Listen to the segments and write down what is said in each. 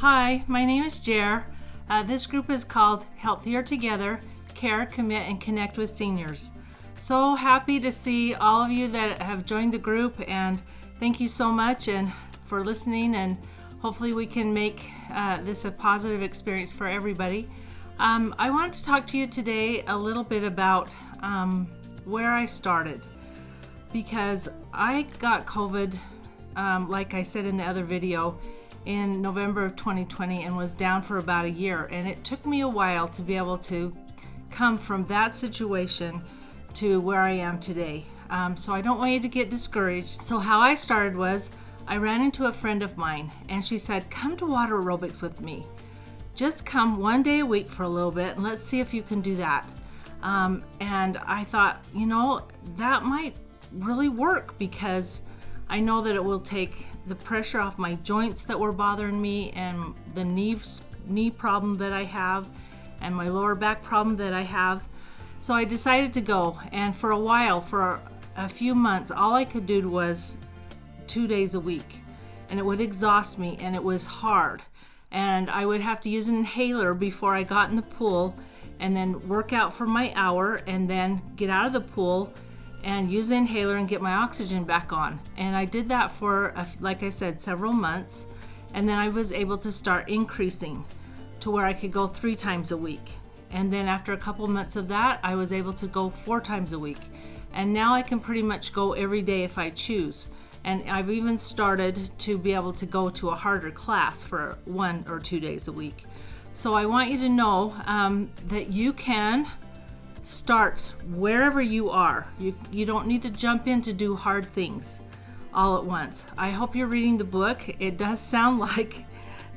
Hi, my name is Jer. This group is called Healthier Together, Care, Commit, and Connect with Seniors. So happy to see all of you that have joined the group, and thank you so much and for listening, and hopefully we can make this a positive experience for everybody. I wanted to talk to you today a little bit about where I started, because I got COVID, like I said in the other video, in November of 2020 and was down for about a year, and it took me a while to be able to come from that situation to where I am today. So I don't want you to get discouraged. So how I started was I ran into a friend of mine, and she said, come to Water Aerobics with me. Just come one day a week for a little bit and let's see if you can do that. And I thought, that might really work, because I know that it will take the pressure off my joints that were bothering me, and the knee problem that I have, and my lower back problem that I have. So I decided to go, and for a while, for a few months, all I could do was 2 days a week, and it would exhaust me, and it was hard. And I would have to use an inhaler before I got in the pool, and then work out for my hour, and then get out of the pool and use the inhaler and get my oxygen back on. And I did that for, like I said, several months. And then I was able to start increasing to where I could go 3 times a week. And then after a couple months of that, I was able to go 4 times a week. And now I can pretty much go every day if I choose. And I've even started to be able to go to a harder class for 1 or 2 days a week. So I want you to know that you can start wherever you are. You don't need to jump in to do hard things all at once. I hope you're reading the book. It does sound like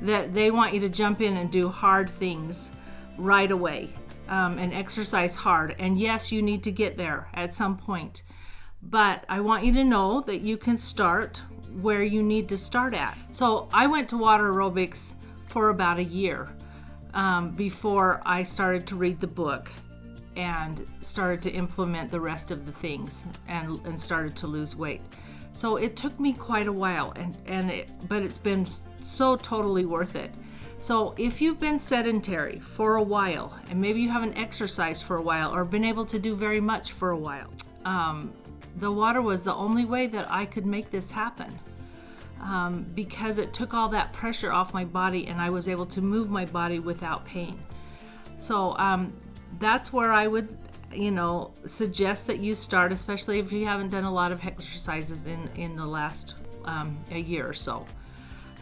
that they want you to jump in and do hard things right away, and exercise hard. And yes, you need to get there at some point. But I want you to know that you can start where you need to start at. So I went to Water Aerobics for about a year before I started to read the book and started to implement the rest of the things and started to lose weight. So it took me quite a while, but it's been so totally worth it. So if you've been sedentary for a while, and maybe you haven't exercised for a while or been able to do very much for a while, the water was the only way that I could make this happen, because it took all that pressure off my body and I was able to move my body without pain. So that's where I would, suggest that you start, especially if you haven't done a lot of exercises in the last a year or so.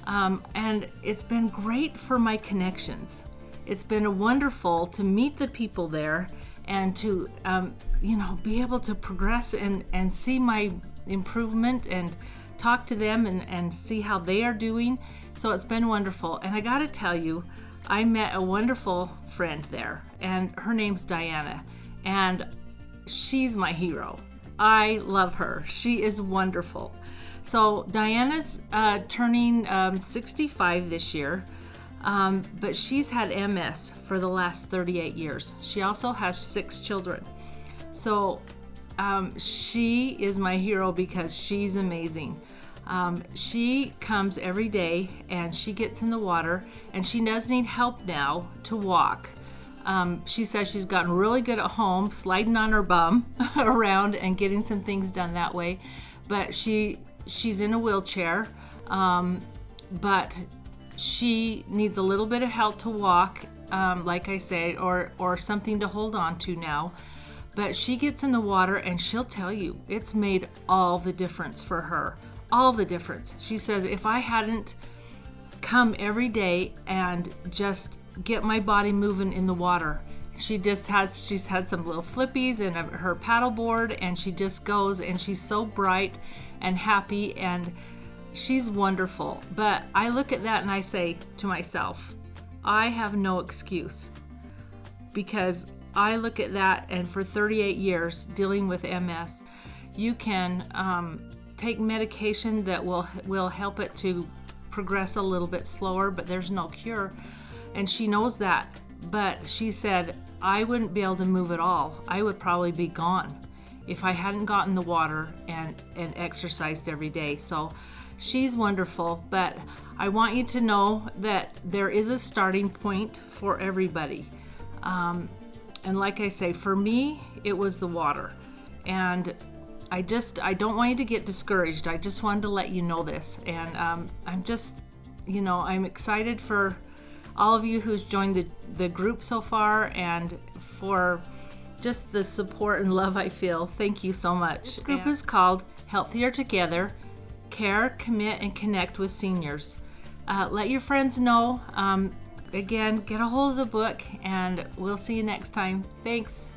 And it's been great for my connections. It's been wonderful to meet the people there and to, be able to progress and see my improvement and talk to them and see how they are doing. So it's been wonderful. And I got to tell you, I met a wonderful friend there, and her name's Diana, and she's my hero. I love her. She is wonderful. So Diana's turning 65 this year, but she's had MS for the last 38 years. She also has 6 children. So she is my hero because she's amazing. She comes every day and she gets in the water, and she does need help now to walk. She says she's gotten really good at home, sliding on her bum around and getting some things done that way. But she's in a wheelchair, but she needs a little bit of help to walk, like I say, or something to hold on to now. But she gets in the water and she'll tell you it's made all the difference for her. All the difference. She says, if I hadn't come every day and just get my body moving in the water, she's had some little flippies and her paddleboard, and she just goes, and she's so bright and happy, and she's wonderful. But I look at that and I say to myself, I have no excuse, because I look at that, and for 38 years dealing with MS, you can take medication that will help it to progress a little bit slower, but there's no cure, and she knows that. But she said, I wouldn't be able to move at all. I would probably be gone if I hadn't gotten the water and exercised every day. So She's wonderful, but I want you to know that there is a starting point for everybody. And like I say, for me, it was the water. And I don't want you to get discouraged. I just wanted to let you know this. And I'm excited for all of you who's joined the group so far, and for just the support and love I feel. Thank you so much. This group is called Healthier Together, Care, Commit, and Connect with Seniors. Let your friends know. Again, get a hold of the book, and we'll see you next time. Thanks.